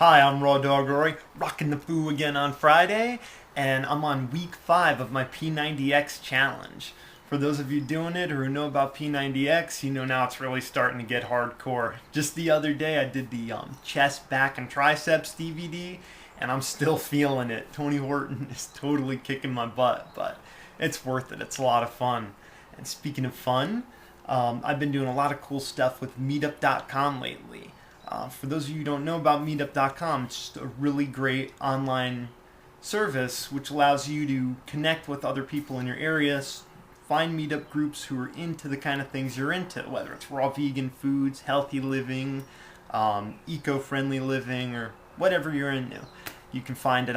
Hi, I'm Rawdawg Rory, rocking the foo again on Friday, and I'm on week 5 of my P90X challenge. For those of you doing it or who know about P90X, you know now it's really starting to get hardcore. Just the other day I did the chest, back, and triceps DVD, and I'm still feeling it. Tony Horton is totally kicking my butt, but it's worth it. It's a lot of fun. And speaking of fun, I've been doing a lot of cool stuff with meetup.com lately. For those of you who don't know about meetup.com, it's just a really great online service which allows you to connect with other people in your area, find meetup groups who are into the kind of things you're into, whether it's raw vegan foods, healthy living, eco-friendly living, or whatever you're into. You can find it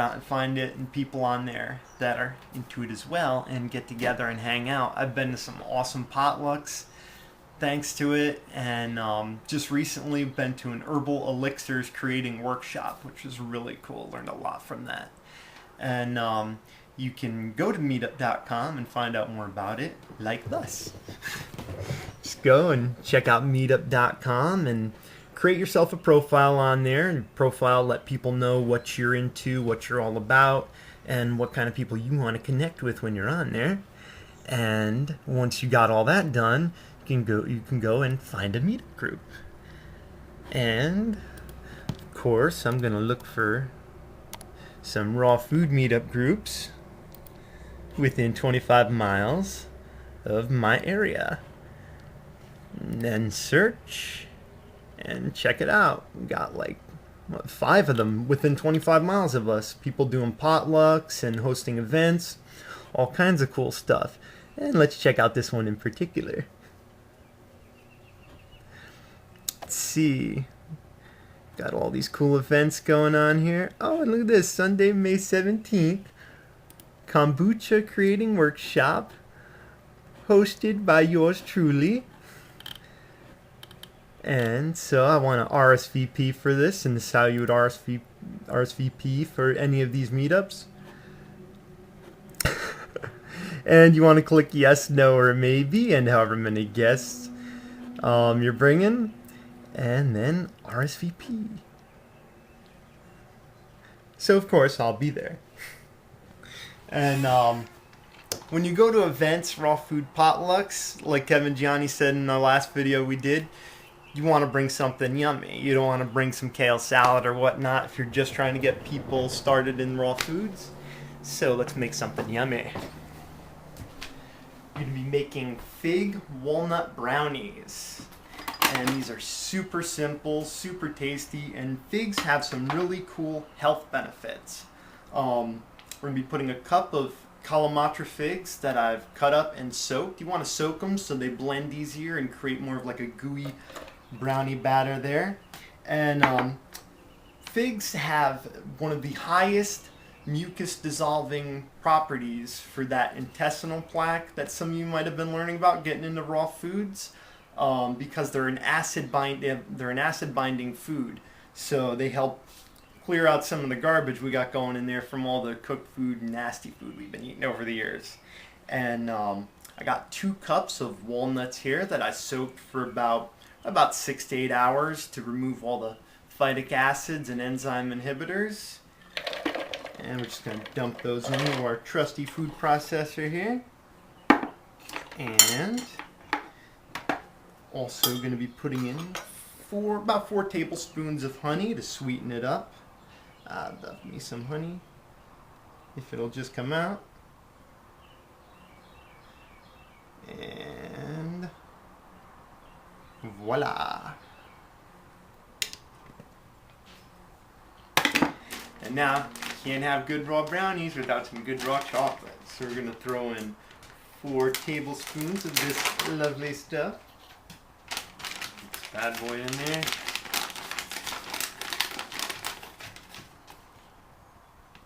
and people on there that are into it as well and get together and hang out. I've been to some awesome potlucks thanks to it, and just recently been to an herbal elixirs creating workshop, which was really cool. Learned a lot from that. And you can go to meetup.com and find out more about it like this. Just go and check out meetup.com and create yourself a profile on there, and let people know what you're into, what you're all about, and what kind of people you want to connect with when you're on there. And once you got all that done, you can go and find a meetup group. And of course, I'm gonna look for some raw food meetup groups within 25 miles of my area. And then search and check it out. We got like 5 of them within 25 miles of us. People doing potlucks and hosting events, all kinds of cool stuff. And let's check out this one in particular. Let's see. Got all these cool events going on here. Oh, and look at this. Sunday, May 17th. Kombucha Creating Workshop. Hosted by yours truly. And so I want to RSVP for this, and this is how you would RSVP for any of these meetups. And you want to click yes, no, or maybe, and however many guests you're bringing. And then RSVP. So of course I'll be there. And when you go to events, raw food potlucks, like Kevin Gianni said in the last video we did, you want to bring something yummy. You don't want to bring some kale salad or whatnot if you're just trying to get people started in raw foods. So let's make something yummy. I'm going to be making fig walnut brownies. And these are super simple, super tasty, and figs have some really cool health benefits. We're going to be putting a cup of Kalamata figs that I've cut up and soaked. You want to soak them so they blend easier and create more of like a gooey brownie batter there. And figs have one of the highest mucus dissolving properties for that intestinal plaque that some of you might have been learning about getting into raw foods. Because they're an acid binding food, so they help clear out some of the garbage we got going in there from all the cooked food and nasty food we've been eating over the years. And I got 2 cups of walnuts here that I soaked for about 6 to 8 hours to remove all the phytic acids and enzyme inhibitors. And we're just going to dump those into our trusty food processor here. And also going to be putting in about 4 tablespoons of honey to sweeten it up. Love me some honey, if it'll just come out. And voila. And now, can't have good raw brownies without some good raw chocolate. So we're going to throw in 4 tablespoons of this lovely stuff. Bad boy in there.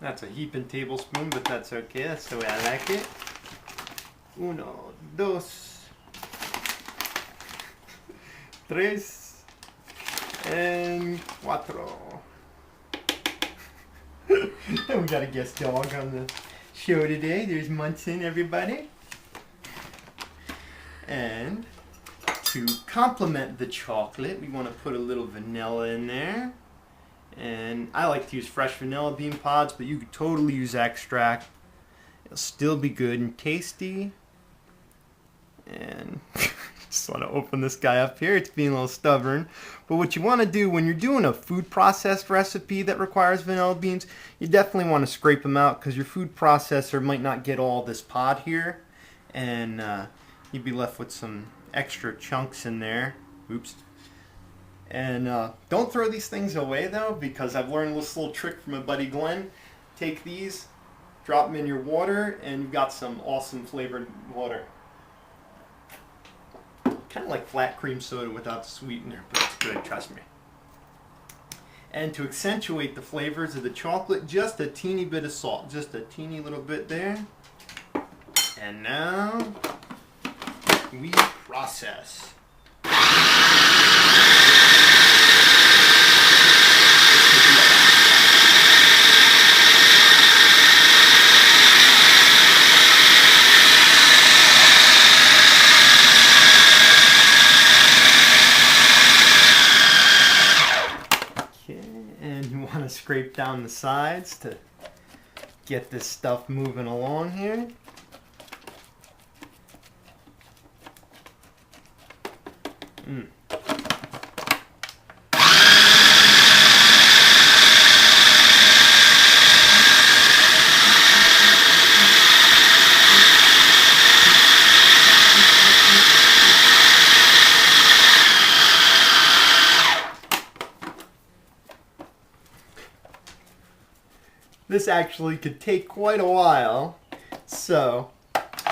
That's a heaping tablespoon, but that's okay. That's the way I like it. 1, 2, 3, and 4. And we got a guest dog on the show today. There's Munson, everybody. And to complement the chocolate, we want to put a little vanilla in there. And I like to use fresh vanilla bean pods, but you could totally use extract. It'll still be good and tasty. And just want to open this guy up here. It's being a little stubborn. But what you want to do when you're doing a food processed recipe that requires vanilla beans, you definitely want to scrape them out because your food processor might not get all this pod here. And you'd be left with some extra chunks in there. Oops. And don't throw these things away though, because I've learned this little trick from my buddy Glenn. Take these, drop them in your water, and you've got some awesome flavored water. Kind of like flat cream soda without the sweetener, but it's good, trust me. And to accentuate the flavors of the chocolate, just a teeny bit of salt. Just a teeny little bit there. And now we process. And you want to scrape down the sides to get this stuff moving along here. This actually could take quite a while, so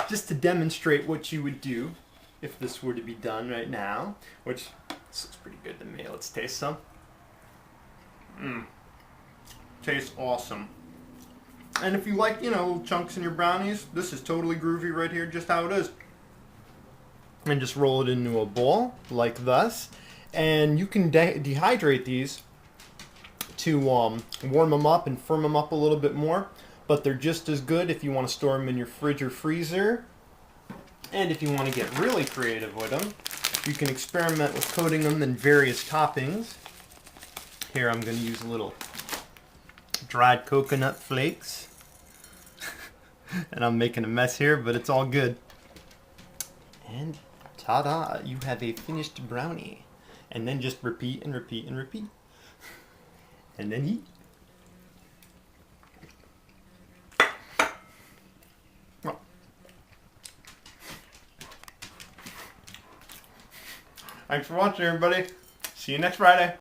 just to demonstrate what you would do if this were to be done right now, which this looks pretty good to me. Let's taste some. Tastes awesome. And if you like, little chunks in your brownies, this is totally groovy right here, just how it is. And just roll it into a bowl like thus, and you can dehydrate these to warm them up and firm them up a little bit more, but they're just as good if you want to store them in your fridge or freezer. And if you want to get really creative with them, you can experiment with coating them in various toppings. Here I'm going to use a little dried coconut flakes. And I'm making a mess here, but it's all good. And ta-da, you have a finished brownie. And then just repeat and repeat and repeat. And then eat. Well. Thanks for watching, everybody. See you next Friday.